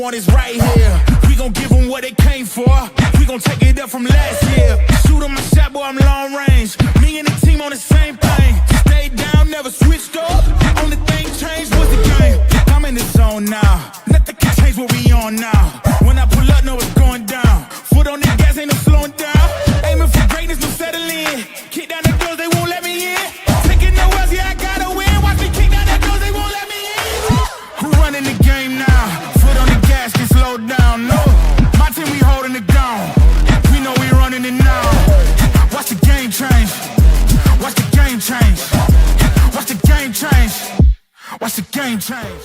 want is right here. We gon' give them what they came for. We gon' take it up from last year. Shoot 'em a shot, boy, I'm long range. Me and the team on the same thing. Stayed down, never switched up. Only thing changed was the game. I'm in the zone now. Nothing can change what we on now. When I pull up, know it's going down. Foot on the gas, ain't no slowing down. Aiming for greatness, no settling. Kick down the doors, they won't let me in. Taking no else, yeah, I gotta win. Watch me kick down the doors, they won't let me in. Who running the game now? Foot on the gas, can slow down. No, my team, we holding it down. We know we running it now. Watch the game change. Watch the game change. Watch the game change. Watch the game change.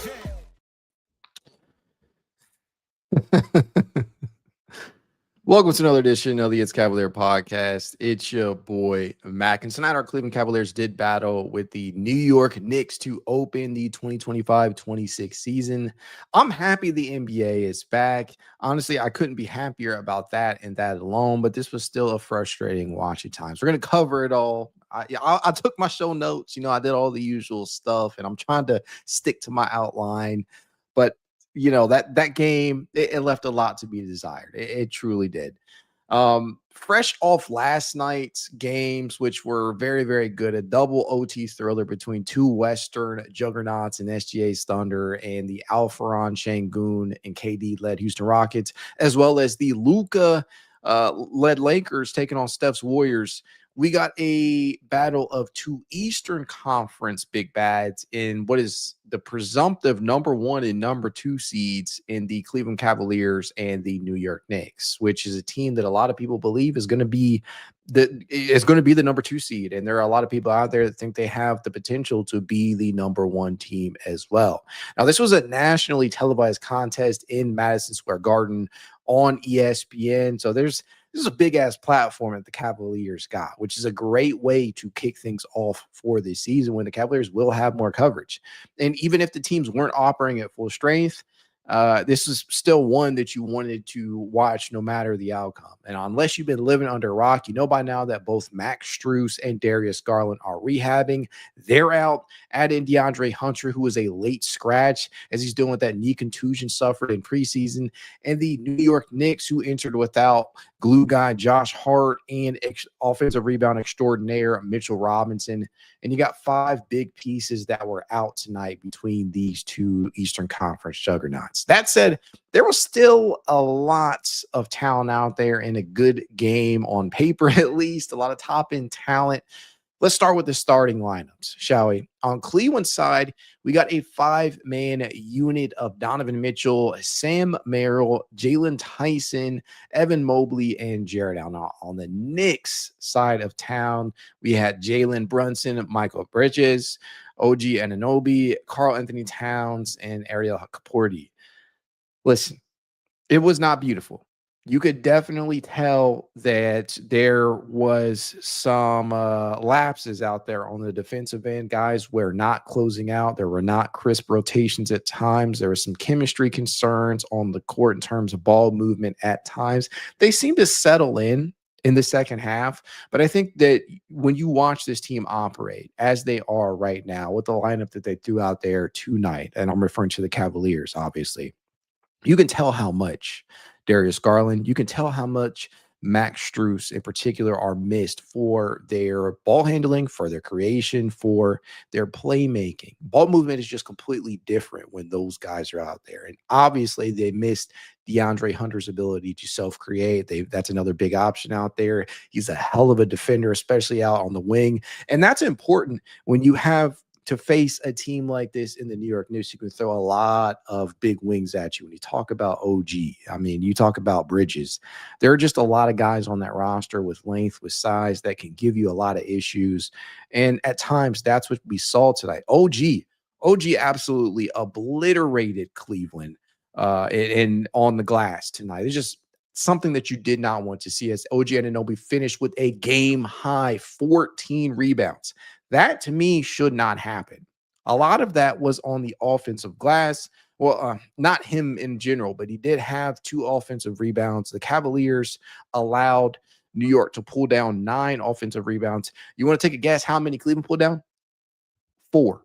Welcome to another edition of the It's Cavalier podcast. It's your boy, Mac. And tonight our Cleveland Cavaliers did battle with the New York Knicks to open the 2025-26 season. I'm happy the NBA is back. Honestly, I couldn't be happier about that and that alone, but this was still a frustrating watch at times. We're going to cover it all. I took my show notes. I did all the usual stuff, and I'm trying to stick to my outline. But that game, it left a lot to be desired. It truly did. Fresh off last night's games, which were very, very good, a double OT thriller between two Western juggernauts in SGA's Thunder and the Alfaron Şengün and KD-led Houston Rockets, as well as the Luka-led Lakers taking on Steph's Warriors. We got a battle of two Eastern Conference big bads in what is the presumptive number 1 and number 2 seeds in the Cleveland Cavaliers and the New York Knicks, which is a team that a lot of people believe is going to be the number 2 seed. And there are a lot of people out there that think they have the potential to be the number 1 team as well. Now, this was a nationally televised contest in Madison Square Garden on ESPN. So this is a big-ass platform that the Cavaliers got, which is a great way to kick things off for this season when the Cavaliers will have more coverage. And even if the teams weren't operating at full strength, this is still one that you wanted to watch no matter the outcome. And unless you've been living under a rock, you know by now that both Max Strus and Darius Garland are rehabbing. They're out. Add in DeAndre Hunter, who was a late scratch as he's dealing with that knee contusion suffered in preseason. And the New York Knicks, who entered without glue guy Josh Hart and offensive rebound extraordinaire Mitchell Robinson. And you got 5 big pieces that were out tonight between these two Eastern Conference juggernauts. That said, there was still a lot of talent out there in a good game on paper, at least. A lot of top-end talent. Let's start with the starting lineups, shall we? On Cleveland's side, we got a 5-man unit of Donovan Mitchell, Sam Merrill, Jalen Tyson, Evan Mobley, and Jarrett. On the Knicks side of town, we had Jalen Brunson, Michael Bridges, OG Anunoby, Karl Anthony Towns, and Ariel Kaporti. Listen, it was not beautiful. You could definitely tell that there was some lapses out there on the defensive end. Guys were not closing out. There were not crisp rotations at times. There were some chemistry concerns on the court in terms of ball movement at times. They seemed to settle in the second half, but I think that when you watch this team operate as they are right now with the lineup that they threw out there tonight, and I'm referring to the Cavaliers, obviously, you can tell how much Darius Garland, you can tell how much Max Strus in particular are missed for their ball handling, for their creation, for their playmaking. Ball movement is just completely different when those guys are out there. And obviously they missed DeAndre Hunter's ability to self-create. That's another big option out there. He's a hell of a defender, especially out on the wing. And that's important when you have to face a team like this in the New York Knicks. You can throw a lot of big wings at you. When you talk about OG, I mean, you talk about Bridges. There are just a lot of guys on that roster with length, with size that can give you a lot of issues. And at times, that's what we saw tonight. OG absolutely obliterated Cleveland and on the glass tonight. It's just something that you did not want to see as OG Anunoby finished with a game-high 14 rebounds. That, to me, should not happen. A lot of that was on the offensive glass. Well, not him in general, but he did have 2 offensive rebounds. The Cavaliers allowed New York to pull down 9 offensive rebounds. You want to take a guess how many Cleveland pulled down? 4.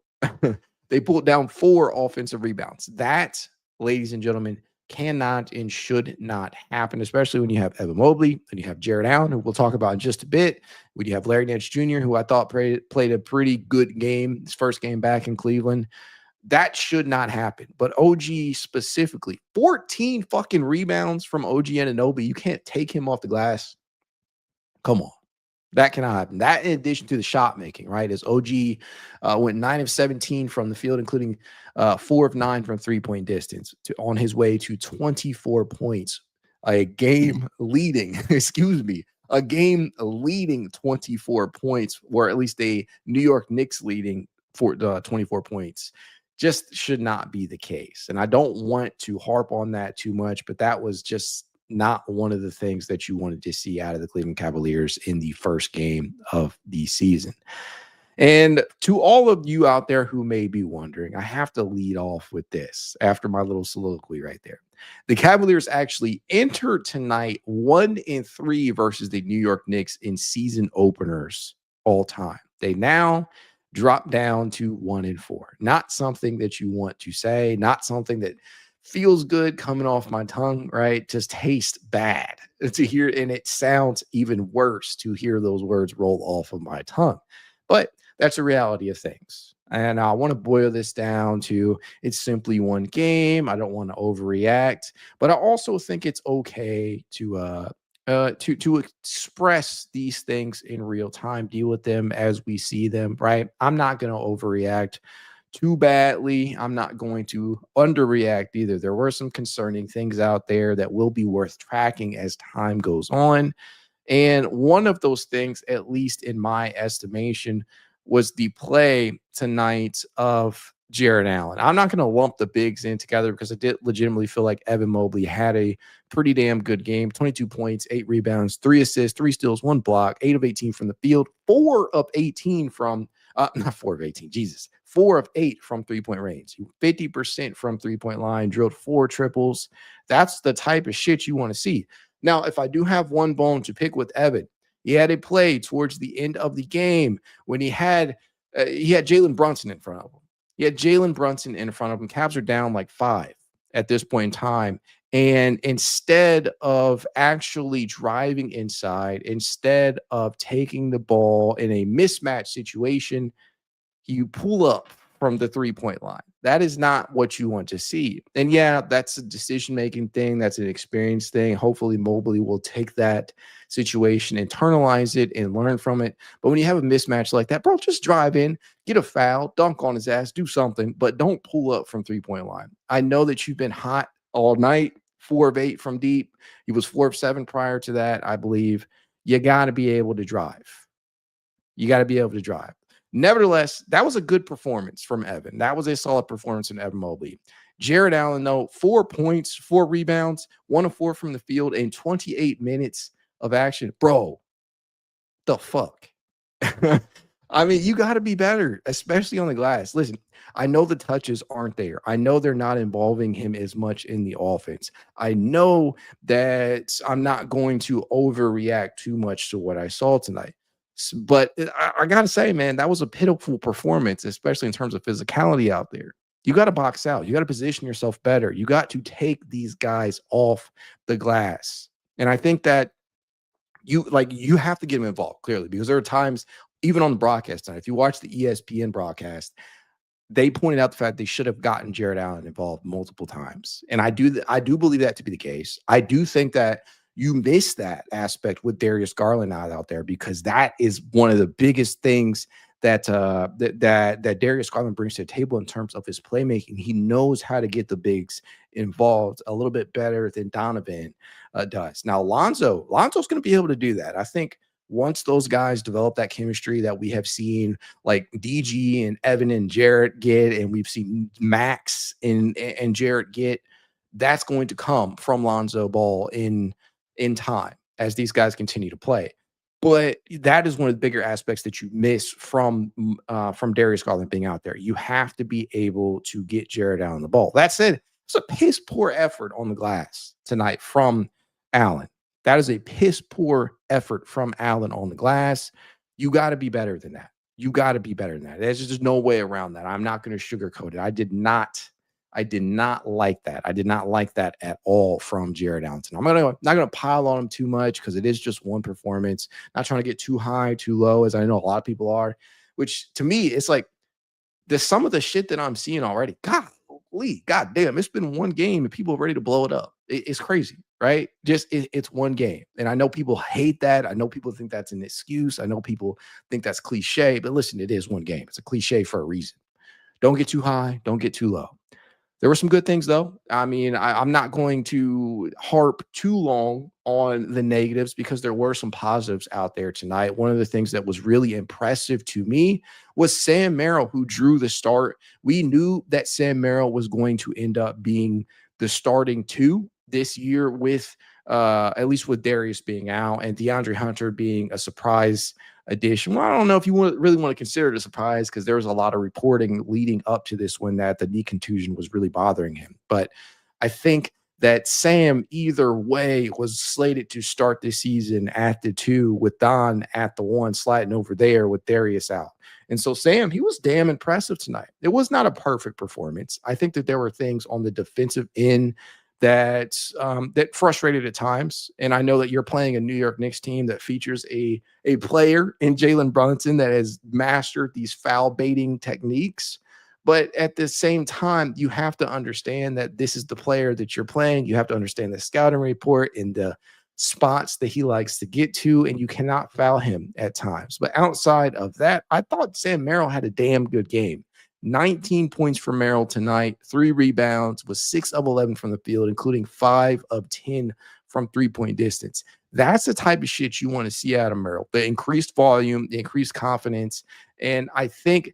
They pulled down 4 offensive rebounds. That, ladies and gentlemen, cannot and should not happen, especially when you have Evan Mobley and you have Jarrett Allen, who we'll talk about in just a bit. When you have Larry Nance Jr., who I thought played a pretty good game, his first game back in Cleveland. That should not happen. But OG specifically, 14 fucking rebounds from OG Anunoby. You can't take him off the glass. Come on. That cannot happen. That in addition to the shot making, right? As OG went 9 of 17 from the field, including 4 of 9 from three-point distance, on his way to 24 points, a game leading, a game leading 24 points, or at least a New York Knicks leading for 24 points. Just should not be the case. And I don't want to harp on that too much, but that was just not one of the things that you wanted to see out of the Cleveland Cavaliers in the first game of the season. And to all of you out there who may be wondering, I have to lead off with this after my little soliloquy right there. The Cavaliers actually entered tonight 1-3 versus the New York Knicks in season openers all time. They now drop down to 1-4. Not something that you want to say, not something that feels good coming off my tongue, right? Just tastes bad to hear, and it sounds even worse to hear those words roll off of my tongue. But that's the reality of things. And I want to boil this down to it's simply one game. I don't want to overreact, but I also think it's okay to express these things in real time, deal with them as we see them, right? I'm not going to overreact too badly. I'm not going to underreact either. There were some concerning things out there that will be worth tracking as time goes on. And one of those things, at least in my estimation, was the play tonight of Jarrett Allen. I'm not going to lump the bigs in together because I did legitimately feel like Evan Mobley had a pretty damn good game. 22 points, 8 rebounds, 3 assists, 3 steals, 1 block, 8 of 18 from the field, 4 of 18 from not 4 of 18, Jesus. 4 of 8 from three-point range. 50% from three-point line, drilled 4 triples. That's the type of shit you want to see. Now, if I do have one bone to pick with Evan, he had a play towards the end of the game when he had Jalen Brunson in front of him. He had Jalen Brunson in front of him. Cavs are down like 5 at this point in time. And instead of actually driving inside, instead of taking the ball in a mismatch situation, you pull up from the three-point line. That is not what you want to see. And yeah, that's a decision-making thing. That's an experience thing. Hopefully Mobley will take that situation, internalize it, and learn from it. But when you have a mismatch like that, bro, just drive in, get a foul, dunk on his ass, do something, but don't pull up from three-point line. I know that you've been hot all night, 4 of 8 from deep. He was 4 of 7 prior to that, I believe. You got to be able to drive. You got to be able to drive. Nevertheless, that was a good performance from Evan. That was a solid performance from Evan Mobley. Jarrett Allen, though, 4 points, 4 rebounds, 1 of 4 from the field in 28 minutes of action. Bro, the fuck? I mean, you got to be better, especially on the glass. Listen, I know the touches aren't there. I know they're not involving him as much in the offense. I know that I'm not going to overreact too much to what I saw tonight. But I got to say, man, that was a pitiful performance, especially in terms of physicality out there. You got to box out. You got to position yourself better. You got to take these guys off the glass. And I think that you have to get them involved, clearly, because there are times, even on the broadcast tonight, if you watch the ESPN broadcast, they pointed out the fact they should have gotten Jarrett Allen involved multiple times. And I do believe that to be the case. I do think that you miss that aspect with Darius Garland out there, because that is one of the biggest things that Darius Garland brings to the table in terms of his playmaking. He knows how to get the bigs involved a little bit better than Donovan does. Now, Lonzo's going to be able to do that. I think once those guys develop that chemistry that we have seen, like DG and Evan and Jarrett get, and we've seen Max and Jarrett get, that's going to come from Lonzo Ball in time as these guys continue to play. But that is one of the bigger aspects that you miss from Darius Garland being out there. You have to be able to get Jarrett Allen the ball. That said, it's a piss poor effort on the glass tonight from Allen. That is a piss poor effort from Allen on the glass. You got to be better than that. You got to be better than that. There's just no way around that. I'm not going to sugarcoat it. I did not I did not like that. I did not like that at all from Jarrett Allen. I'm not gonna pile on him too much because it is just one performance. Not trying to get too high, too low, as I know a lot of people are. Which to me, it's like some of the shit that I'm seeing already. God damn, it's been one game and people are ready to blow it up. It's crazy, right? It's one game. And I know people hate that. I know people think that's an excuse. I know people think that's cliche, but listen, it is one game. It's a cliche for a reason. Don't get too high, don't get too low. There were some good things, though. I mean, I'm not going to harp too long on the negatives because there were some positives out there tonight. One of the things that was really impressive to me was Sam Merrill, who drew the start. We knew that Sam Merrill was going to end up being the starting two this year with at least with Darius being out and DeAndre Hunter being a surprise addition. Well, I don't know if you really want to consider it a surprise because there was a lot of reporting leading up to this one that the knee contusion was really bothering him. But I think that Sam, either way, was slated to start this season at the 2 with Don at the 1, sliding over there with Darius out. And so Sam, he was damn impressive tonight. It was not a perfect performance. I think that there were things on the defensive end that frustrated at times. And I know that you're playing a New York Knicks team that features a player in Jalen Brunson that has mastered these foul baiting techniques. But at the same time, you have to understand that this is the player that you're playing. You have to understand the scouting report and the spots that he likes to get to, and you cannot foul him at times. But outside of that, I thought Sam Merrill had a damn good game. 19 points for Merrill tonight, 3 rebounds, was 6 of 11 from the field, including 5 of 10 from three-point distance. That's the type of shit you want to see out of Merrill. The increased volume, the increased confidence. And I think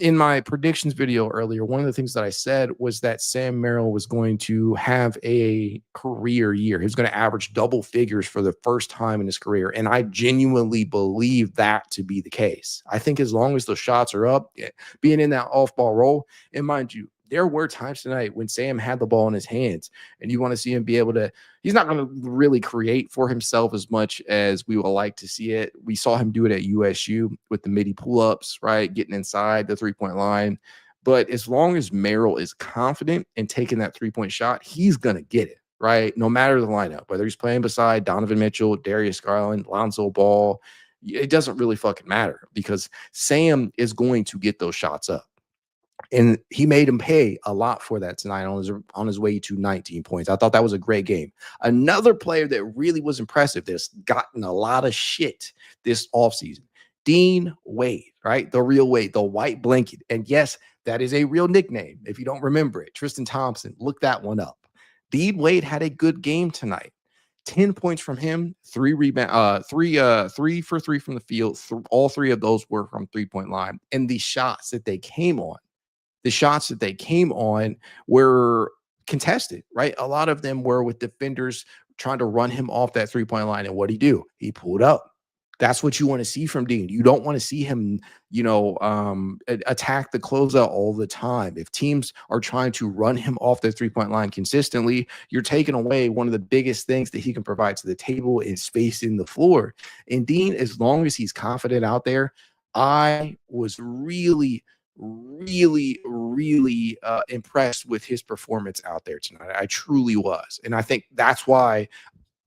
in my predictions video earlier, one of the things that I said was that Sam Merrill was going to have a career year. He was going to average double figures for the first time in his career. And I genuinely believe that to be the case. I think as long as those shots are up, being in that off-ball role, and mind you, there were times tonight when Sam had the ball in his hands and you want to see him be able to, he's not going to really create for himself as much as we would like to see it. We saw him do it at USU with the midi pull-ups, right? Getting inside the three-point line. But as long as Merrill is confident in taking that three-point shot, he's going to get it, right? No matter the lineup, whether he's playing beside Donovan Mitchell, Darius Garland, Lonzo Ball, it doesn't really fucking matter because Sam is going to get those shots up. And he made him pay a lot for that tonight on his way to 19 points. I thought that was a great game. Another player that really was impressive that's gotten a lot of shit this offseason, Dean Wade, right? The real Wade, the white blanket. And yes, that is a real nickname. If you don't remember it, Tristan Thompson, look that one up. Dean Wade had a good game tonight. 10 points from him, 3 rebounds, 3 for 3 from the field. All 3 of those were from three-point line. And the shots that they came on, were contested, right? A lot of them were with defenders trying to run him off that three-point line. And what'd he do? He pulled up. That's what you want to see from Dean. You don't want to see him, attack the closeout all the time. If teams are trying to run him off the three-point line consistently, you're taking away one of the biggest things that he can provide to the table is spacing the floor. And Dean, as long as he's confident out there, I was really impressed with his performance out there tonight. I truly was. And I think that's why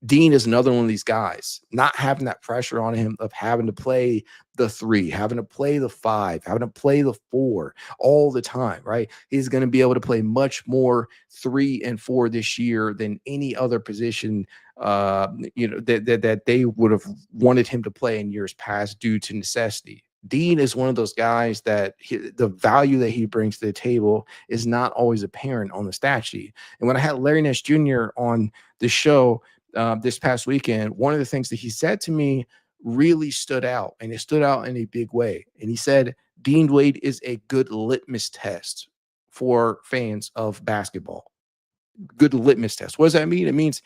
Dean is another one of these guys, not having that pressure on him of having to play the 3, having to play the 5, having to play the 4 all the time, right? He's going to be able to play much more 3 and 4 this year than any other position, that they would have wanted him to play in years past due to necessity. Dean is one of those guys that the value that he brings to the table is not always apparent on the stat sheet. And when I had Larry Nash Jr. on the show this past weekend, one of the things that he said to me really stood out, and it stood out in a big way. And he said, Dean Wade is a good litmus test for fans of basketball. Good litmus test. What does that mean? It means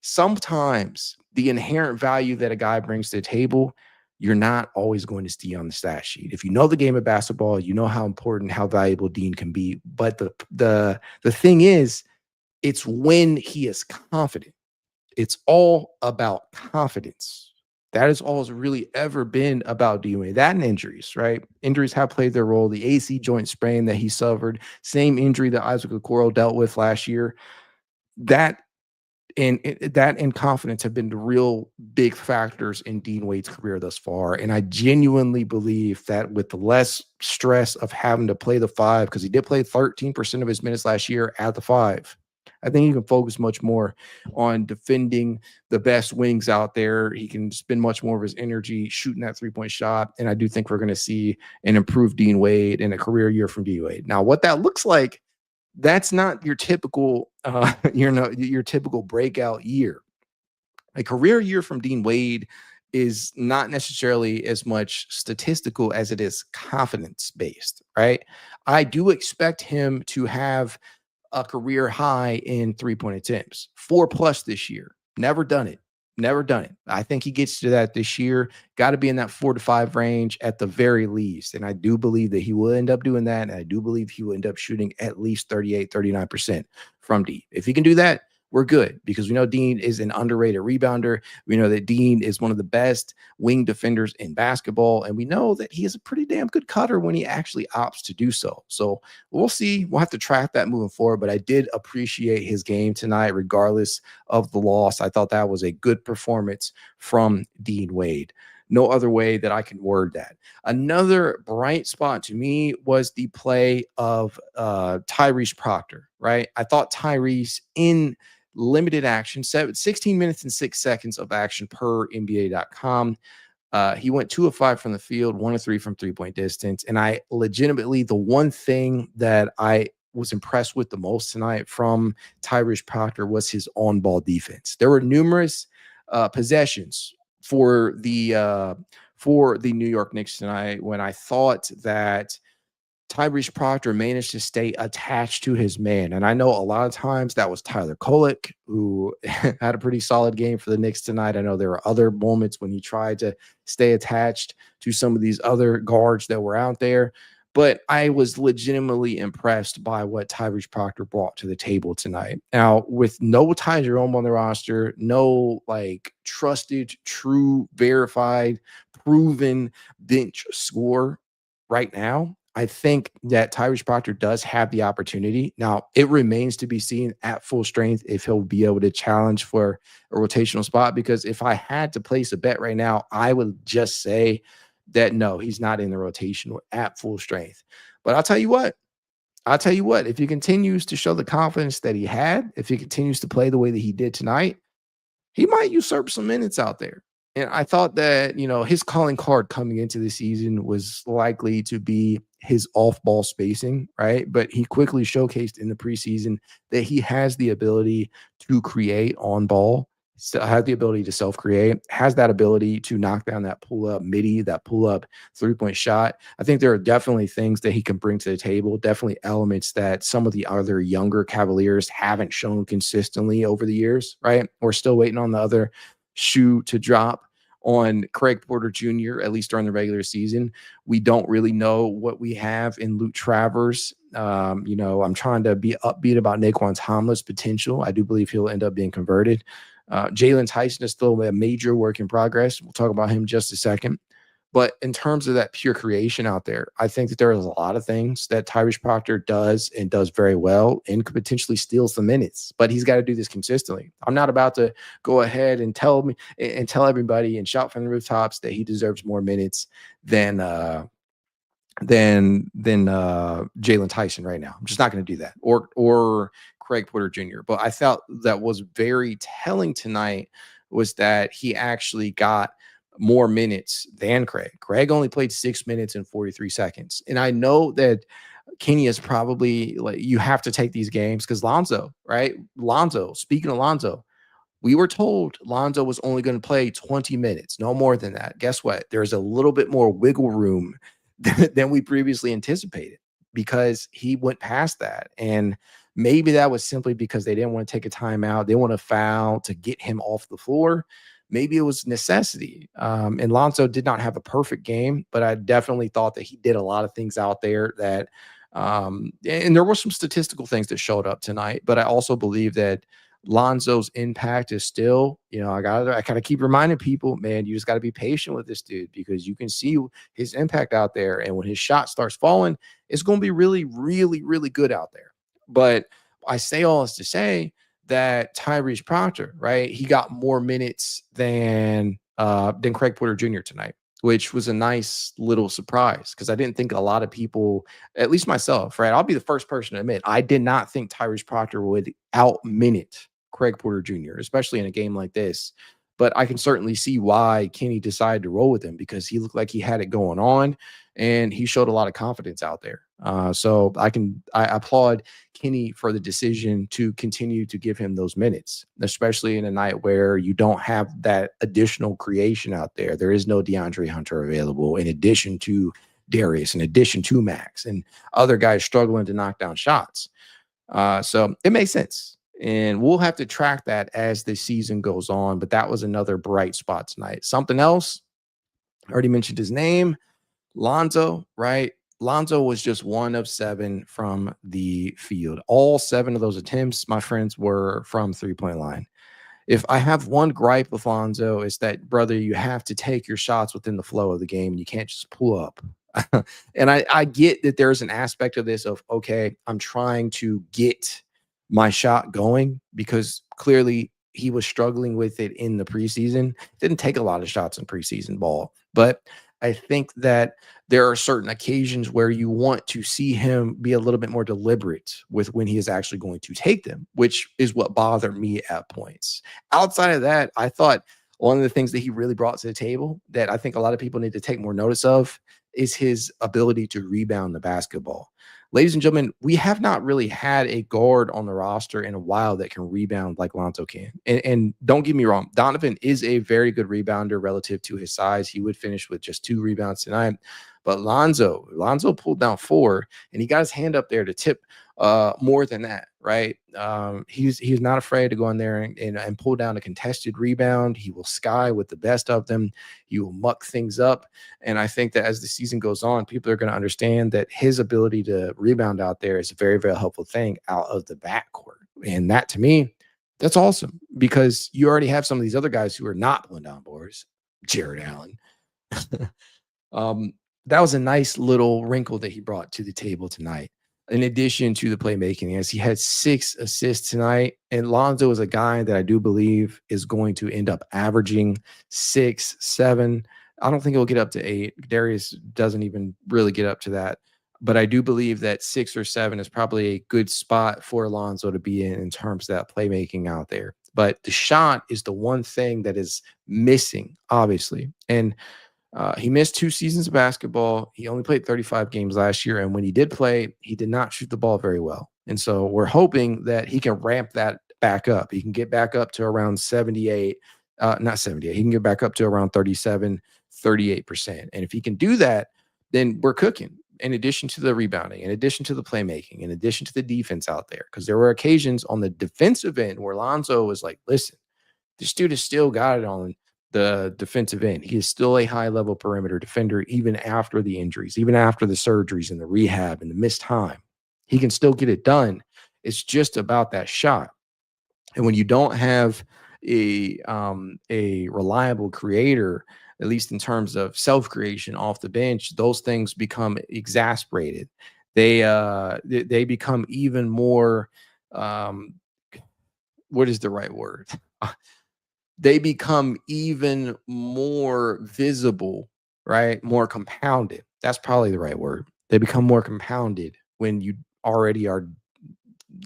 sometimes the inherent value that a guy brings to the table, you're not always going to see on the stat sheet. If you know the game of basketball, you know how important, how valuable Dean can be. But the thing is, it's when he is confident. It's all about confidence. That is all it's really ever been about Dean Wade. That and injuries, right? Injuries have played their role. The AC joint sprain that he suffered, same injury that Isaac Okoro dealt with last year. That and confidence have been the real big factors in Dean Wade's career thus far. And I genuinely believe that with the less stress of having to play the five, because he did play 13% of his minutes last year at the five, I think he can focus much more on defending the best wings out there. He can spend much more of his energy shooting that three-point shot. And I do think we're going to see an improved Dean Wade in a career year from Dean Wade. Now, what that looks like, that's not your typical your typical breakout year. A career year from Dean Wade is not necessarily as much statistical as it is confidence based, right? I do expect him to have a career high in 3-point attempts, 4+ this year. Never done it. Never done it. I think he gets to that this year. Got to be in that 4 to 5 range at the very least. And I do believe that he will end up doing that. And I do believe he will end up shooting at least 38, 39% from deep. If he can do that, we're good, because we know Dean is an underrated rebounder. We know that Dean is one of the best wing defenders in basketball. And we know that he is a pretty damn good cutter when he actually opts to do so. So we'll see. We'll have to track that moving forward. But I did appreciate his game tonight, regardless of the loss. I thought that was a good performance from Dean Wade. No other way that I can word that. Another bright spot to me was the play of Tyrese Proctor, right? I thought Tyrese in limited action, 16 minutes and 6 seconds of action per NBA.com. He went 2 of 5 from the field, 1 of 3 from 3-point distance. And I legitimately, the one thing that I was impressed with the most tonight from Tyrese Proctor was his on-ball defense. There were numerous possessions for the New York Knicks tonight when I thought that Tyrese Proctor managed to stay attached to his man. And I know a lot of times that was Tyler Kolek, who had a pretty solid game for the Knicks tonight. I know there were other moments when he tried to stay attached to some of these other guards that were out there. But I was legitimately impressed by what Tyrese Proctor brought to the table tonight. Now, with no Ty Jerome on the roster, no like trusted, true, verified, proven bench score right now, I think that Tyrese Proctor does have the opportunity. Now, it remains to be seen at full strength if he'll be able to challenge for a rotational spot, because if I had to place a bet right now, I would just say that no, he's not in the rotation at full strength. But I'll tell you what, if he continues to show the confidence that he had, if he continues to play the way that he did tonight, he might usurp some minutes out there. And I thought that, his calling card coming into the season was likely to be his off-ball spacing, right? But he quickly showcased in the preseason that he has the ability to create on ball, has the ability to self-create, has that ability to knock down that pull-up midi, that pull-up three-point shot. I think there are definitely things that he can bring to the table, definitely elements that some of the other younger Cavaliers haven't shown consistently over the years, right? We're still waiting on the other shoe to drop on Craig Porter Jr., at least during the regular season. We don't really know what we have in Luke Travers. I'm trying to be upbeat about Naquan Tomlin's potential. I do believe he'll end up being converted. Jalen Tyson is still a major work in progress. We'll talk about him in just a second. But in terms of that pure creation out there, I think that there is a lot of things that Tyrese Proctor does and does very well and could potentially steal some minutes. But he's got to do this consistently. I'm not about to go ahead and tell everybody and shout from the rooftops that he deserves more minutes than Jalen Tyson right now. I'm just not going to do that. Or Craig Porter Jr. But I felt that was very telling tonight was that he actually got more minutes than Craig. Craig only played 6 minutes and 43 seconds. And I know that Kenny is probably like, you have to take these games because Lonzo, right? Speaking of Lonzo, we were told Lonzo was only going to play 20 minutes, no more than that. Guess what? There's a little bit more wiggle room than we previously anticipated because he went past that. And maybe that was simply because they didn't want to take a timeout. They want to foul to get him off the floor. Maybe it was necessity. And Lonzo did not have a perfect game, but I definitely thought that he did a lot of things out there that, and there were some statistical things that showed up tonight, but I also believe that Lonzo's impact is still, I gotta keep reminding people, man, you just gotta be patient with this dude because you can see his impact out there. And when his shot starts falling, it's gonna be really, really, really good out there. But I say all this to say that Tyrese Proctor, right? He got more minutes than Craig Porter Jr. tonight, which was a nice little surprise because I didn't think a lot of people, at least myself, right? I'll be the first person to admit I did not think Tyrese Proctor would out-minute Craig Porter Jr., especially in a game like this. But I can certainly see why Kenny decided to roll with him because he looked like he had it going on and he showed a lot of confidence out there. So I applaud Kenny for the decision to continue to give him those minutes, especially in a night where you don't have that additional creation out there. There is no DeAndre Hunter available in addition to Darius, in addition to Max and other guys struggling to knock down shots. So it makes sense. And we'll have to track that as the season goes on. But that was another bright spot tonight. Something else, I already mentioned his name, Lonzo, right? Lonzo was just 1 of 7 from the field. All 7 of those attempts, my friends, were from three-point line. If I have one gripe with Lonzo, it's that, brother, you have to take your shots within the flow of the game. And you can't just pull up. And I get that there's an aspect of this of, okay, I'm trying to get my shot going because clearly he was struggling with it in the preseason. Didn't take a lot of shots in preseason ball, but I think that there are certain occasions where you want to see him be a little bit more deliberate with when he is actually going to take them, which is what bothered me at points. Outside of that, I thought one of the things that he really brought to the table that I think a lot of people need to take more notice of is his ability to rebound the basketball. Ladies and gentlemen, we have not really had a guard on the roster in a while that can rebound like Lonzo can. And don't get me wrong, Donovan is a very good rebounder relative to his size. He would finish with just 2 rebounds tonight. But Lonzo pulled down 4, and he got his hand up there to tip more than that, right? He's not afraid to go in there and pull down a contested rebound. He will sky with the best of them. He will muck things up. And I think that as the season goes on, people are going to understand that his ability to rebound out there is a very, very helpful thing out of the backcourt. And that, to me, that's awesome because you already have some of these other guys who are not pulling down boards. Jarrett Allen. That was a nice little wrinkle that he brought to the table tonight. In addition to the playmaking, as he had 6 assists tonight, and Lonzo is a guy that I do believe is going to end up averaging 6, 7. I don't think he'll get up to 8. Darius doesn't even really get up to that. But I do believe that 6 or 7 is probably a good spot for Lonzo to be in terms of that playmaking out there. But the shot is the one thing that is missing, obviously. And he missed 2 seasons of basketball. He only played 35 games last year. And when he did play, he did not shoot the ball very well. And so we're hoping that he can ramp that back up. He can get back up to around 78, not 78. He can get back up to around 37, 38%. And if he can do that, then we're cooking. In addition to the rebounding, in addition to the playmaking, in addition to the defense out there, because there were occasions on the defensive end where Lonzo was like, listen, this dude has still got it on the defensive end. He is still a high-level perimeter defender, even after the injuries, even after the surgeries and the rehab and the missed time. He can still get it done. It's just about that shot. And when you don't have a reliable creator, at least in terms of self-creation off the bench, those things become exasperated. They become even more, what is the right word? They become even more visible, right? More compounded. That's probably the right word. They become more compounded when you already are,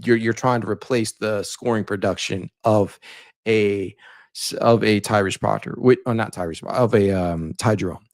you're trying to replace the scoring production of a Tyrese Proctor, not Tyrese, of a Ty Jerome.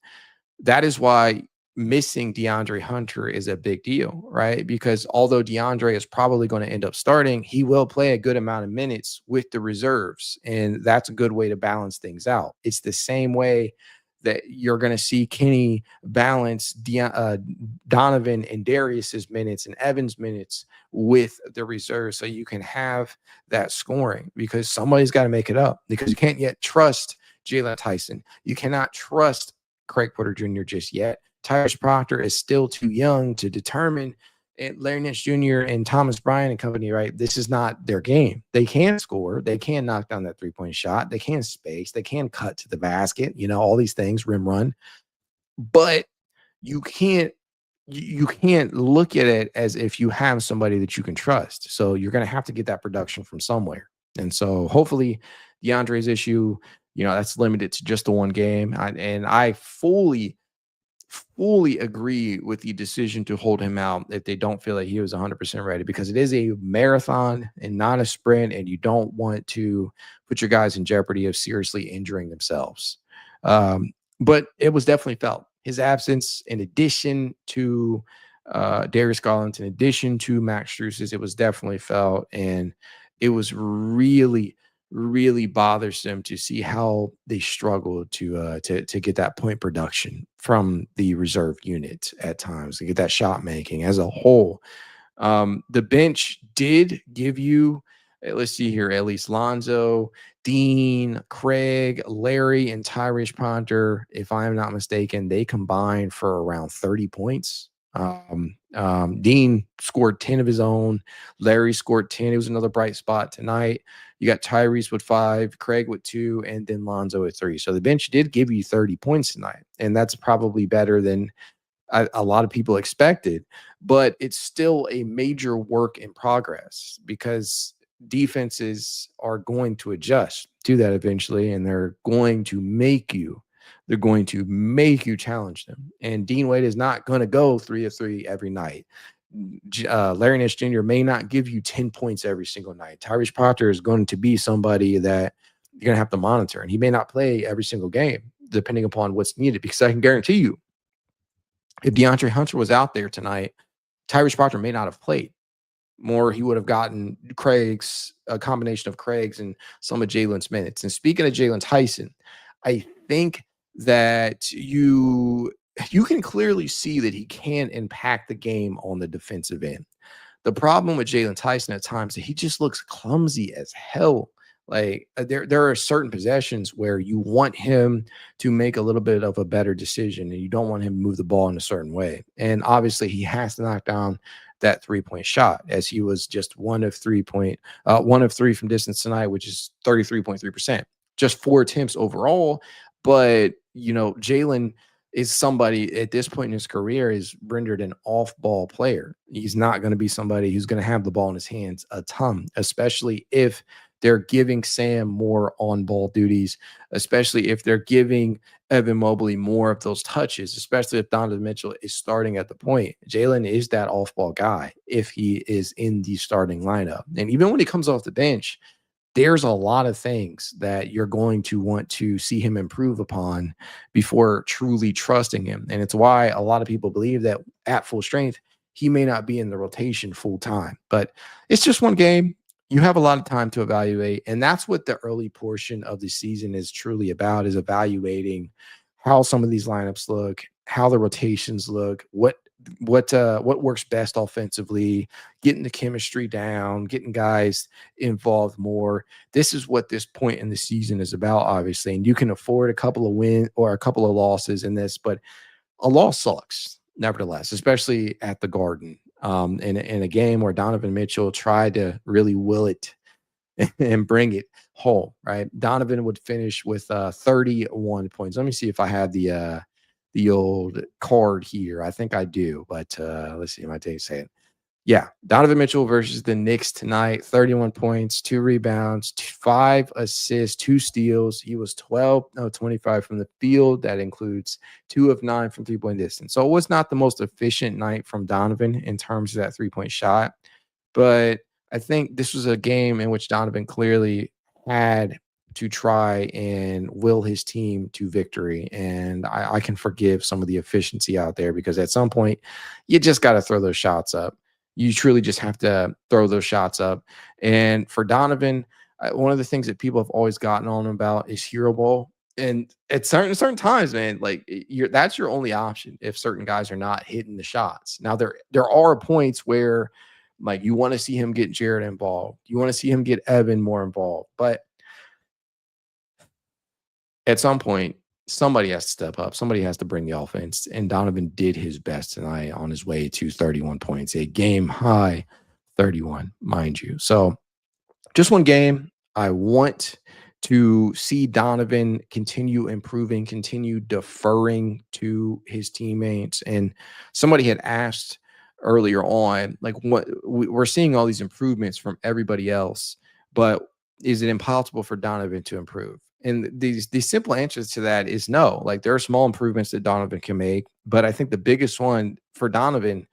That is why missing DeAndre Hunter is a big deal, right? Because although DeAndre is probably going to end up starting, he will play a good amount of minutes with the reserves. And that's a good way to balance things out. It's the same way that you're going to see Kenny balance Donovan and Darius's minutes and Evan's minutes with the reserves so you can have that scoring because somebody's got to make it up because you can't yet trust Jalen Tyson. You cannot trust Craig Porter Jr. just yet. Tyrese Proctor is still too young to determine and Larry Nance Jr. and Thomas Bryant and company, right? This is not their game. They can score. They can knock down that 3-point shot. They can space. They can cut to the basket, all these things, rim run. But you can't you can't look at it as if you have somebody that you can trust. So you're going to have to get that production from somewhere. And so hopefully DeAndre's issue, that's limited to just the one game. And I fully agree with the decision to hold him out if they don't feel like he was 100% ready, because it is a marathon and not a sprint, and you don't want to put your guys in jeopardy of seriously injuring themselves. But it was definitely felt. His absence, in addition to Darius Garland, in addition to Max Strus, it was definitely felt, and it was really, really bothersome to see how they struggled to get that point production from the reserve unit at times, to get that shot making as a whole. The bench did give you, let's see here, at least Lonzo, Dean, Craig, Larry, and Tyrese Proctor, if I am not mistaken, they combined for around 30 points. Dean scored 10 of his own. Larry scored 10. It was another bright spot tonight. You got Tyrese with 5, Craig with 2, and then Lonzo with 3. So the bench did give you 30 points tonight, and that's probably better than a lot of people expected, but it's still a major work in progress, because defenses are going to adjust to that eventually, and they're going to make you challenge them. And Dean Wade is not going to go 3 of 3 every night. Larry Nance Jr. may not give you 10 points every single night. Tyrese Proctor is going to be somebody that you're going to have to monitor, and he may not play every single game depending upon what's needed, because I can guarantee you, if DeAndre Hunter was out there tonight, Tyrese Proctor may not have played. More, he would have gotten a combination of Craig's and some of Jalen's minutes. And speaking of Jalen Tyson, I think that you can clearly see that he can impact the game on the defensive end. The problem with Jalen Tyson at times is that he just looks clumsy as hell. Like there are certain possessions where you want him to make a little bit of a better decision, and you don't want him to move the ball in a certain way. And obviously he has to knock down that 3-point shot, as he was just 1 of 3 from distance tonight, which is 33.3%, just 4 attempts overall. But Jalen is somebody at this point in his career is rendered an off-ball player. He's not going to be somebody who's going to have the ball in his hands a ton, especially if they're giving Sam more on-ball duties, especially if they're giving Evan Mobley more of those touches, especially if Donovan Mitchell is starting at the point. Jalen is that off-ball guy if he is in the starting lineup. And even when he comes off the bench, there's a lot of things that you're going to want to see him improve upon before truly trusting him. And it's why a lot of people believe that at full strength, he may not be in the rotation full time. But it's just one game. You have a lot of time to evaluate, and that's what the early portion of the season is truly about, is evaluating how some of these lineups look, how the rotations look, what works best offensively, getting the chemistry down, getting guys involved more. This is what this point in the season is about, obviously, and you can afford a couple of wins or a couple of losses in this, but a loss sucks, nevertheless, especially at the Garden. In a game where Donovan Mitchell tried to really will it and bring it home, right? Donovan would finish with 31 points. Let me see if I have the old card here. I think I do, but let's see. My take saying, yeah, Donovan Mitchell versus the Knicks tonight, 31 points, 2 rebounds, 5 assists, 2 steals. He was 25 from the field. That includes 2 of 9 from 3-point distance. So it was not the most efficient night from Donovan in terms of that 3-point shot. But I think this was a game in which Donovan clearly had to try and will his team to victory. And I can forgive some of the efficiency out there, because at some point you just got to throw those shots up. You truly just have to throw those shots up. And for Donovan, one of the things that people have always gotten on him about is hero ball. And at certain times, man, like that's your only option if certain guys are not hitting the shots. Now there are points where like you want to see him get Jarrett involved. You want to see him get Evan more involved. But at some point, somebody has to step up. Somebody has to bring the offense. And Donovan did his best tonight on his way to 31 points, a game high 31, mind you. So just one game. I want to see Donovan continue improving, continue deferring to his teammates. And somebody had asked earlier on, like, what we're seeing all these improvements from everybody else, but is it impossible for Donovan to improve? And the simple answers to that is no. Like, there are small improvements that Donovan can make, but I think the biggest one for Donovan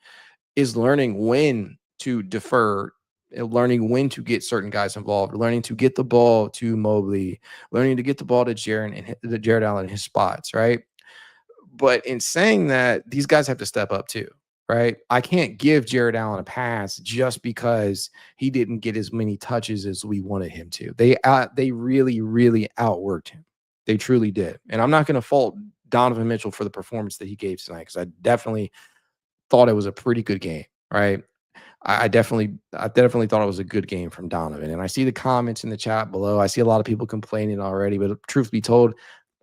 is learning when to defer, learning when to get certain guys involved, learning to get the ball to Mobley, learning to get the ball to Jarrett and the Jarrett Allen in his spots, right? But in saying that, these guys have to step up too, right? I can't give Jarrett Allen a pass just because he didn't get as many touches as we wanted him to. They really, really outworked him. They truly did. And I'm not going to fault Donovan Mitchell for the performance that he gave tonight, because I definitely thought it was a pretty good game, right? I definitely thought it was a good game from Donovan. And I see the comments in the chat below. I see a lot of people complaining already, but truth be told,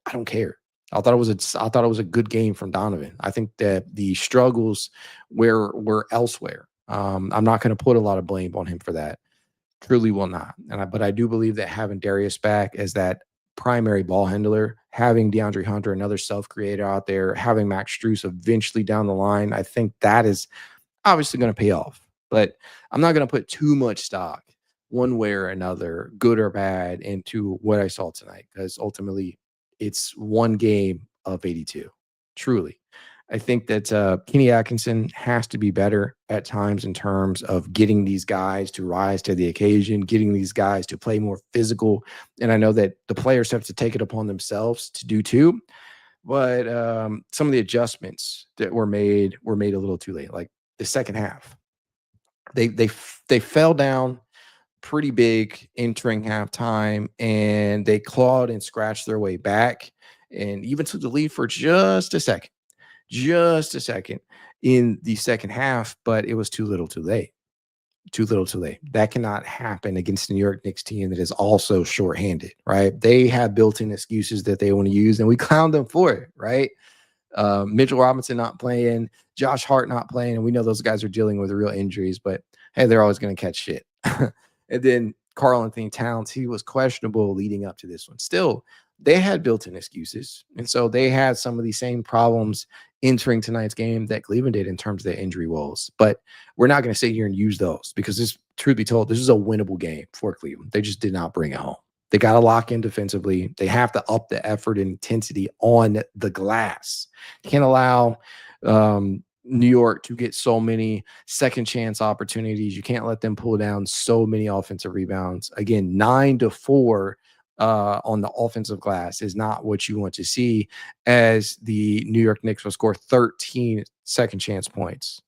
I don't care. I thought it was a good game from Donovan. I think that the struggles were elsewhere. I'm not going to put a lot of blame on him for that. Truly will not. But I do believe that having Darius back as that primary ball handler, having DeAndre Hunter, another self-creator out there, having Max Strus eventually down the line, I think that is obviously going to pay off. But I'm not going to put too much stock one way or another, good or bad, into what I saw tonight, because ultimately it's one game of 82. Truly. I think that Kenny Atkinson has to be better at times in terms of getting these guys to rise to the occasion, getting these guys to play more physical. And I know that the players have to take it upon themselves to do too. But some of the adjustments that were made a little too late. Like the second half, they fell down pretty big entering halftime, and they clawed and scratched their way back, and even took the lead for just a second in the second half. But it was too little, too late. Too little, too late. That cannot happen against the New York Knicks team that is also shorthanded, right? They have built-in excuses that they want to use, and we clown them for it, right? Mitchell Robinson not playing, Josh Hart not playing, and we know those guys are dealing with real injuries, but hey, they're always going to catch shit. And then Karl-Anthony Towns, he was questionable leading up to this one. Still, they had built-in excuses, and so they had some of the same problems entering tonight's game that Cleveland did in terms of their injury woes. But we're not going to sit here and use those, because this, truth be told, this is a winnable game for Cleveland. They just did not bring it home. They got to lock in defensively. They have to up the effort and intensity on the glass. Can't allow New York to get so many second chance opportunities. You can't let them pull down so many offensive rebounds. Again, 9-4 on the offensive glass is not what you want to see, as the New York Knicks will score 13 second chance points.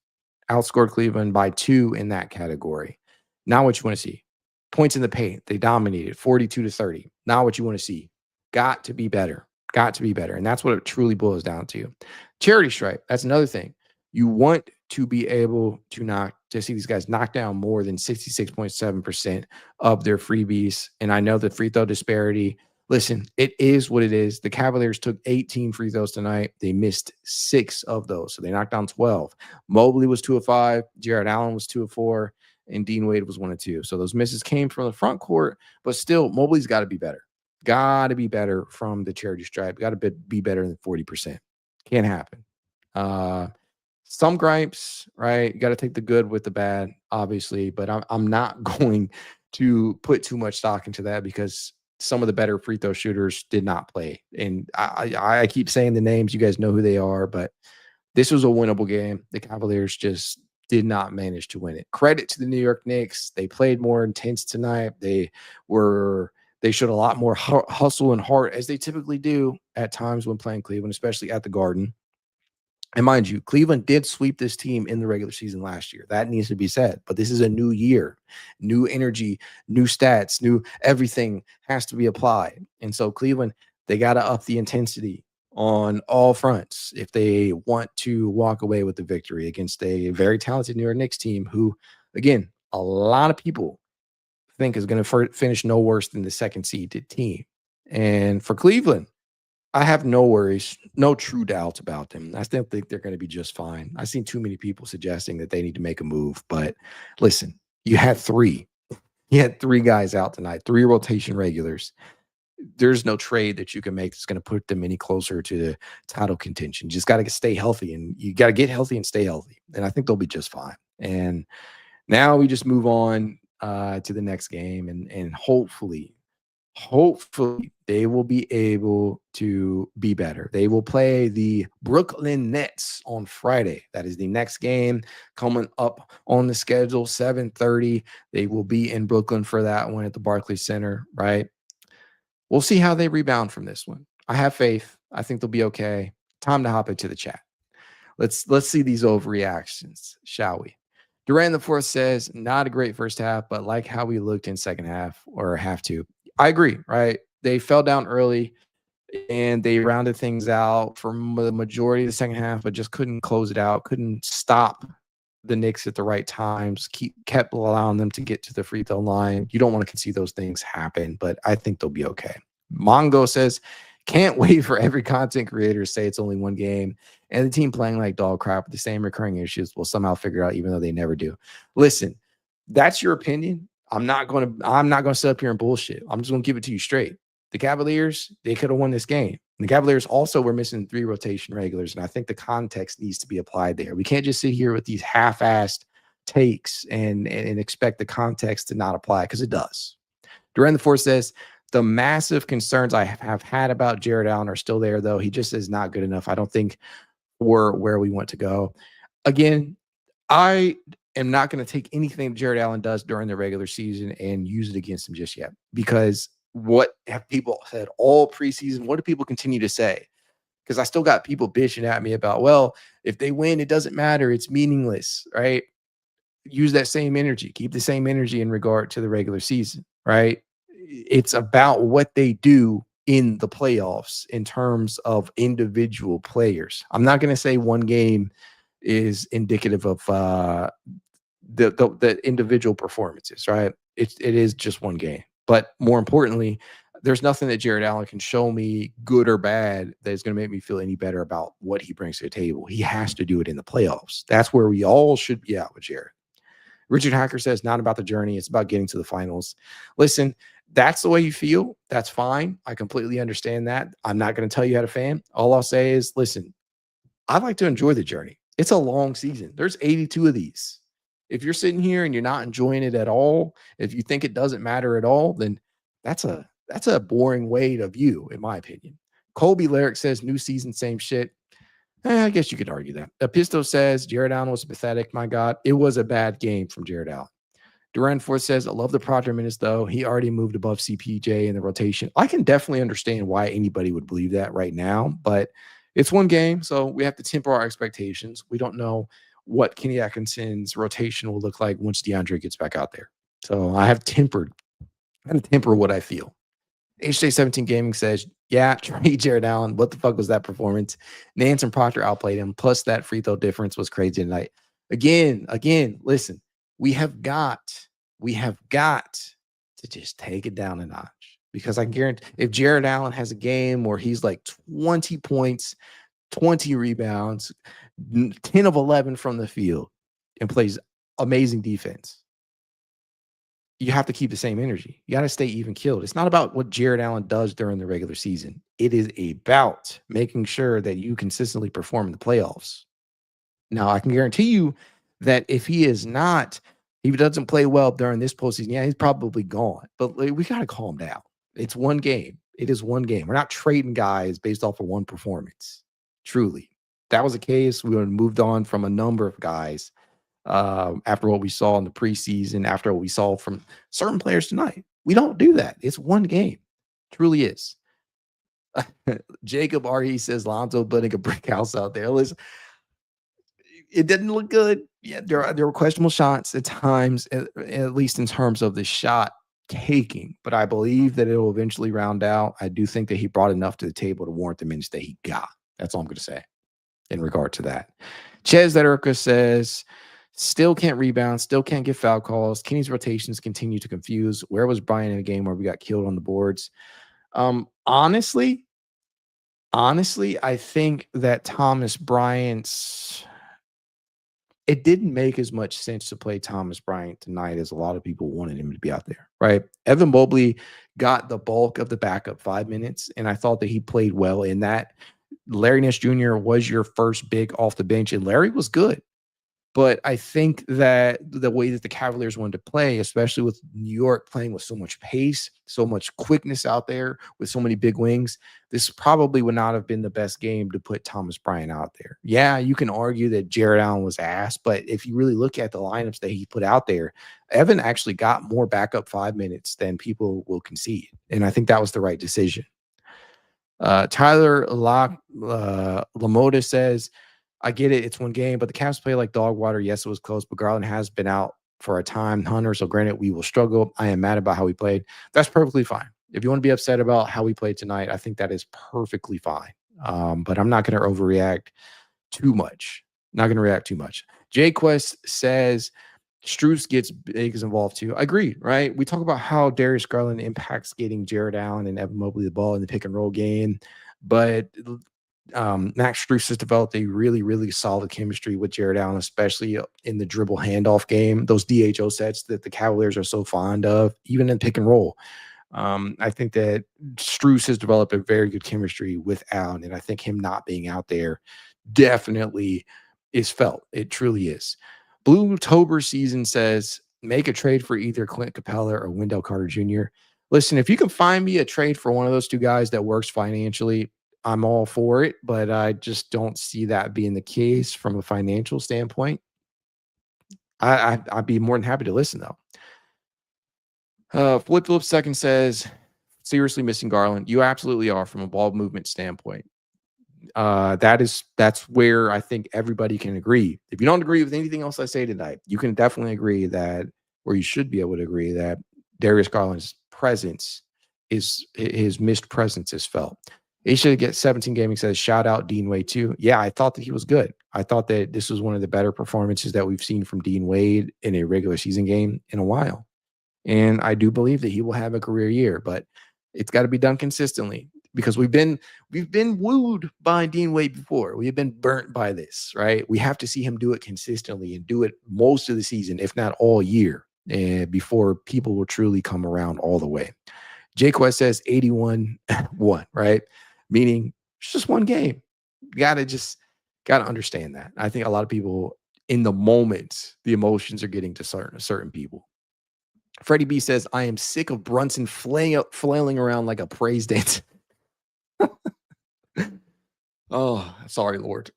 Outscored Cleveland by 2 in that category. Not what you want to see. Points in the paint, they dominated 42-30. Not what you want to see. Got to be better. Got to be better. And that's what it truly boils down to. Charity stripe, that's another thing. You want to be able to see these guys knock down more than 66.7% of their freebies. And I know the free throw disparity, listen, it is what it is. The Cavaliers took 18 free throws tonight. They missed 6 of those. So they knocked down 12. Mobley was 2 of 5. Jarrett Allen was 2 of 4. And Dean Wade was 1 of 2. So those misses came from the front court, but still, Mobley's got to be better. Got to be better from the charity stripe. Got to be better than 40%. Can't happen. Some gripes, right? You got to take the good with the bad, obviously, but I'm not going to put too much stock into that, because some of the better free throw shooters did not play. And I keep saying the names. You guys know who they are, but this was a winnable game. The Cavaliers just did not manage to win it. Credit to the New York Knicks. They played more intense tonight. They showed a lot more hustle and heart, as they typically do at times when playing Cleveland, especially at the Garden. And mind you, Cleveland did sweep this team in the regular season last year. That needs to be said. But this is a new year, new energy, new stats, new everything has to be applied. And so Cleveland, they got to up the intensity on all fronts if they want to walk away with the victory against a very talented New York Knicks team who, again, a lot of people think is going to finish no worse than the second seeded team. And for Cleveland, I have no worries, no true doubts about them. I still think they're going to be just fine. I've seen too many people suggesting that they need to make a move. But listen, you had three. You had three guys out tonight, three rotation regulars. There's no trade that you can make that's going to put them any closer to the title contention. You just got to stay healthy, and you got to get healthy and stay healthy. And I think they'll be just fine. And now we just move on to the next game, and hopefully they will be able to be better. They will play the Brooklyn Nets on Friday. That is the next game coming up on the schedule, 7:30. They will be in Brooklyn for that one at the Barclays Center, right? We'll see how they rebound from this one. I have faith. I think they'll be okay. Time to hop into the chat. Let's see these overreactions, shall we? Durant the fourth says, not a great first half, but like how we looked in second half or half two. I agree, right? They fell down early and they rounded things out for the majority of the second half, but just couldn't close it out, couldn't stop the Knicks at the right times, kept allowing them to get to the free throw line. You don't want to see those things happen, but I think they'll be okay. Mongo says, can't wait for every content creator to say it's only one game and the team playing like dog crap with the same recurring issues will somehow figure out, even though they never do. Listen, that's your opinion. I'm not going to sit up here and bullshit. I'm just going to give it to you straight. The Cavaliers, they could have won this game. And the Cavaliers also were missing three rotation regulars, and I think the context needs to be applied there. We can't just sit here with these half-assed takes and expect the context to not apply, because it does. Durant the fourth says, the massive concerns I have had about Jarrett Allen are still there, though. He just is not good enough, I don't think, for where we want to go. Again, I am not going to take anything Jarrett Allen does during the regular season and use it against him just yet, because what have people said all preseason? What do people continue to say? Because I still got people bitching at me about, well, if they win, it doesn't matter. It's meaningless, right? Use that same energy. Keep the same energy in regard to the regular season, right? It's about what they do in the playoffs in terms of individual players. I'm not going to say one game is indicative of the individual performances, right? It is just one game. But more importantly, there's nothing that Jarrett Allen can show me, good or bad, that is going to make me feel any better about what he brings to the table. He has to do it in the playoffs. That's where we all should be at with Jarrett. Richard Hacker says, not about the journey. It's about getting to the finals. Listen, that's the way you feel. That's fine. I completely understand that. I'm not going to tell you how to fan. All I'll say is, listen, I like to enjoy the journey. It's a long season. There's 82 of these. If you're sitting here and you're not enjoying it at all, if you think it doesn't matter at all, then that's a boring way to view, in my opinion. Colby Lyric says, new season, same shit. I guess you could argue that. Episto says, Jarrett Allen was pathetic. My God, it was a bad game from Jarrett Allen. Durant Ford says, I love the Proctor minutes, though. He already moved above CPJ in the rotation. I can definitely understand why anybody would believe that right now, but it's one game, so we have to temper our expectations. We don't know what Kenny Atkinson's rotation will look like once DeAndre gets back out there. So I have to temper what I feel. HJ17 Gaming says, yeah, trade Jarrett Allen. What the fuck was that performance? Nance and Proctor outplayed him. Plus, that free throw difference was crazy tonight. Again, listen, we have got to just take it down a notch, because I guarantee if Jarrett Allen has a game where he's like 20 points, 20 rebounds, 10 of 11 from the field, and plays amazing defense, you have to keep the same energy. You got to stay even killed. It's not about what Jarrett Allen does during the regular season. It is about making sure that you consistently perform in the playoffs. Now, I can guarantee you that if he doesn't play well during this postseason, yeah, he's probably gone. But we got to calm down. It's one game. It is one game. We're not trading guys based off of one performance. Truly. If that was the case, we would have moved on from a number of guys after what we saw in the preseason, after what we saw from certain players tonight. We don't do that. It's one game. Truly is. Jacob R.E. says Lonzo building a brick house out there. Listen, it didn't look good. Yeah, there were questionable shots at times, at least in terms of the shot taking. But I believe that it will eventually round out. I do think that he brought enough to the table to warrant the minutes that he got. That's all I'm going to say in regard to that. Ches Erica says, still can't rebound, still can't get foul calls. Kenny's rotations continue to confuse. Where was Brian in a game where we got killed on the boards? Honestly, Honestly, I think that Thomas Bryant's it didn't make as much sense to play Thomas Bryant tonight as a lot of people wanted him to be out there, right? Evan Mobley got the bulk of the backup 5 minutes, and I thought that he played well in that. Larry Nance Jr. was your first big off the bench, and Larry was good. But I think that the way that the Cavaliers wanted to play, especially with New York playing with so much pace, so much quickness out there, with so many big wings, this probably would not have been the best game to put Thomas Bryant out there. Yeah, you can argue that Jarrett Allen was ass, but if you really look at the lineups that he put out there, Evan actually got more backup 5 minutes than people will concede. And I think that was the right decision. Tyler Lamoda says, I get it. It's one game, but the Cavs play like dog water. Yes, it was close, but Garland has been out for a time. Hunter, so granted, we will struggle. I am mad about how we played. That's perfectly fine. If you want to be upset about how we played tonight, I think that is perfectly fine. But I'm not going to overreact too much. Not going to react too much. Jay Quest says Strus gets bigs involved too. I agree, right? We talk about how Darius Garland impacts getting Jarrett Allen and Evan Mobley the ball in the pick and roll game, but Max Strus has developed a really, really solid chemistry with Jarrett Allen, especially in the dribble handoff game, those DHO sets that the Cavaliers are so fond of, even in pick and roll. I think that Strus has developed a very good chemistry with Allen, and I think him not being out there definitely is felt. It truly is. Blue Tober season says, make a trade for either Clint Capella or Wendell Carter Jr. Listen, if you can find me a trade for one of those two guys that works financially, I'm all for it, but I just don't see that being the case from a financial standpoint. I'd be more than happy to listen, though. Flip Second says, seriously missing Garland. You absolutely are from a ball movement standpoint. That's where I think everybody can agree. If you don't agree with anything else I say tonight, you can definitely agree that, or you should be able to agree that Darius Garland's presence is his missed presence is felt. He should get 17 gaming says shout out Dean Wade too. Yeah, I thought that he was good. I thought that this was one of the better performances that we've seen from Dean Wade in a regular season game in a while. And I do believe that he will have a career year, but it's got to be done consistently because we've been wooed by Dean Wade before. We have been burnt by this, right? We have to see him do it consistently and do it most of the season, if not all year, and before people will truly come around all the way. Jay Quest says 81-1, right? Meaning it's just one game. You gotta understand that. I think a lot of people in the moment, the emotions are getting to certain people. Freddie B says, I am sick of Brunson flailing around like a praise dance. Oh, sorry, Lord.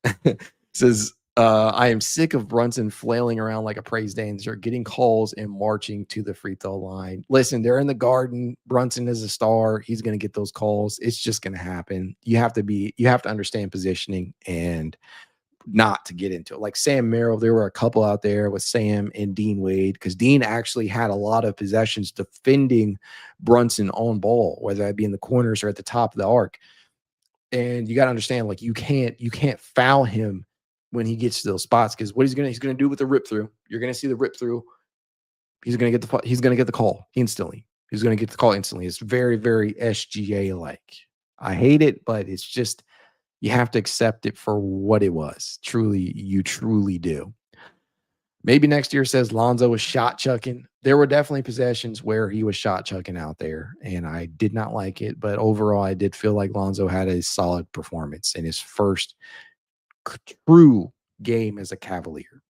Says, I am sick of Brunson flailing around like a praise dancer, getting calls and marching to the free throw line. Listen, they're in the Garden. Brunson is a star. He's going to get those calls. It's just going to happen. You have to understand positioning and not to get into it. Like Sam Merrill, there were a couple out there with Sam and Dean Wade because Dean actually had a lot of possessions defending Brunson on ball, whether that be in the corners or at the top of the arc. And you got to understand, like you can't foul him when he gets to those spots because what he's gonna do with the rip through. You're gonna see the rip through. He's gonna get the call instantly. He's gonna get the call instantly. It's very, very SGA like. I hate it, but it's just you have to accept it for what it was. You truly do. Maybe next year says Lonzo was shot chucking. There were definitely possessions where he was shot chucking out there, and I did not like it. But overall, I did feel like Lonzo had a solid performance in his first true game as a Cavalier.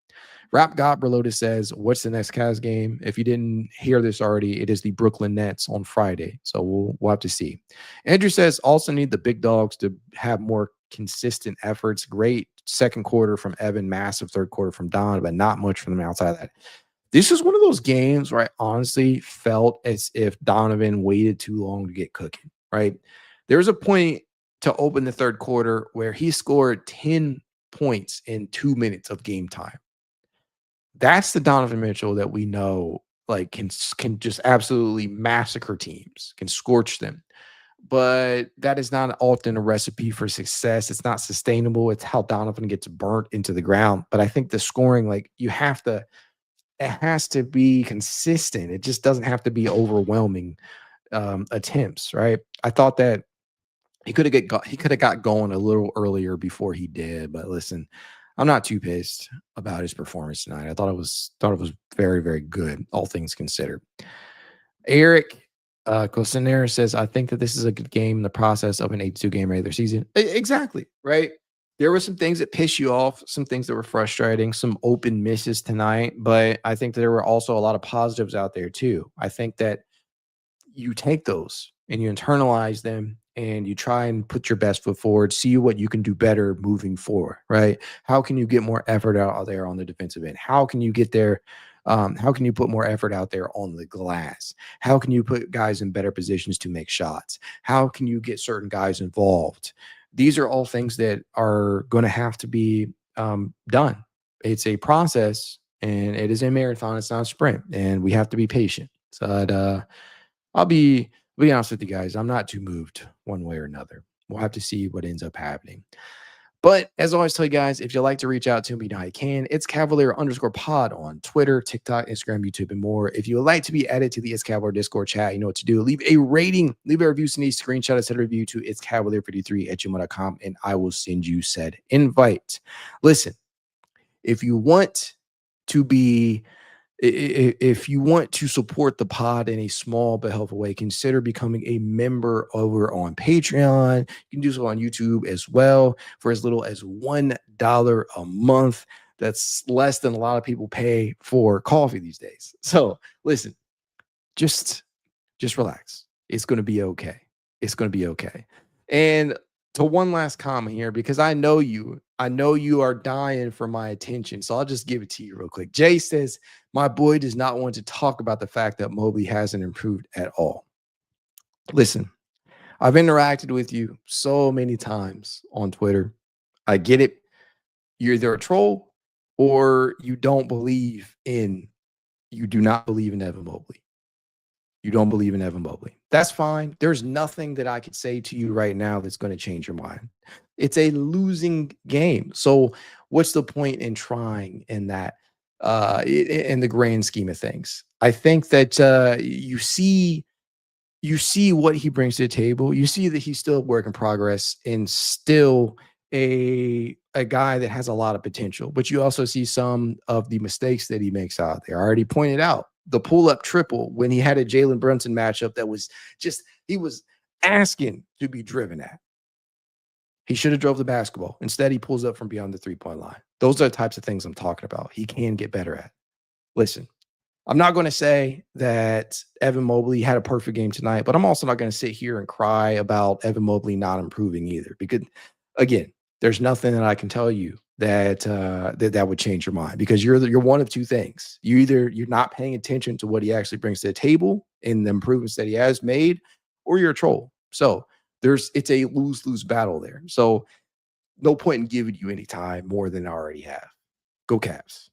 Rap God Reloaded says, what's the next Cavs game? If you didn't hear this already, it is the Brooklyn Nets on Friday. So we'll have to see. Andrew says, also need the big dogs to have more consistent efforts. Great second quarter from Evan, massive third quarter from Don, but not much from them outside of that. This is one of those games where I honestly felt as if Donovan waited too long to get cooking, right? There was a point to open the third quarter where he scored 10 points in 2 minutes of game time. That's the Donovan Mitchell that we know, like can just absolutely massacre teams, can scorch them. But that is not often a recipe for success. It's not sustainable. It's how Donovan gets burnt into the ground. But I think the scoring, like it has to be consistent. It just doesn't have to be overwhelming attempts, right? I thought that He could have got going a little earlier before he did. But listen, I'm not too pissed about his performance tonight. I thought it was very, very good, all things considered. Eric Costanera says, I think that this is a good game in the process of an 82 game regular season. Exactly, right? There were some things that pissed you off, some things that were frustrating, some open misses tonight, but I think that there were also a lot of positives out there too. I think that you take those and you internalize them and you try and put your best foot forward, see what you can do better moving forward, right? How can you get more effort out there on the defensive end? How can you get there? How can you put more effort out there on the glass? How can you put guys in better positions to make shots? How can you get certain guys involved? These are all things that are going to have to be done. It's a process and it is a marathon. It's not a sprint, and we have to be patient. So I'll be honest with you guys. I'm not too moved one way or another. We'll have to see what ends up happening. But as I always tell you guys, if you'd like to reach out to me, you know how you can. It's Cavalier_pod on Twitter, TikTok, Instagram, YouTube, and more. If you would like to be added to the It's Cavalier Discord chat, you know what to do. Leave a rating, leave a review, send a screenshot, send a review to It's Cavalier53@gmail.com, and I will send you said invite. Listen, if you want to be if you want to support the pod in a small but helpful way, consider becoming a member over on Patreon. You can do so on YouTube as well for as little as $1 a month. That's less than a lot of people pay for coffee these days. So listen, just relax. It's going to be okay. It's going to be okay. And to one last comment here, because I know you are dying for my attention. So I'll just give it to you real quick. Jay says, my boy does not want to talk about the fact that Mobley hasn't improved at all. Listen, I've interacted with you so many times on Twitter. I get it. You're either a troll or you do not believe in Evan Mobley. You don't believe in Evan Mobley. That's fine. There's nothing that I could say to you right now that's going to change your mind. It's a losing game. So what's the point in trying in that, in the grand scheme of things? I think that you see what he brings to the table. You see that he's still a work in progress and still a guy that has a lot of potential. But you also see some of the mistakes that he makes out there. I already pointed out the pull-up triple when he had a Jalen Brunson matchup that was just, he was asking to be driven at. He should have drove the basketball. Instead, he pulls up from beyond the three-point line. Those are the types of things I'm talking about. He can get better at. Listen, I'm not going to say that Evan Mobley had a perfect game tonight, but I'm also not going to sit here and cry about Evan Mobley not improving either. Because, again, there's nothing that I can tell you that that would change your mind, because you're one of two things. You're not paying attention to what he actually brings to the table and the improvements that he has made, or you're a troll. So it's a lose-lose battle there. So no point in giving you any time more than I already have. Go Cavs.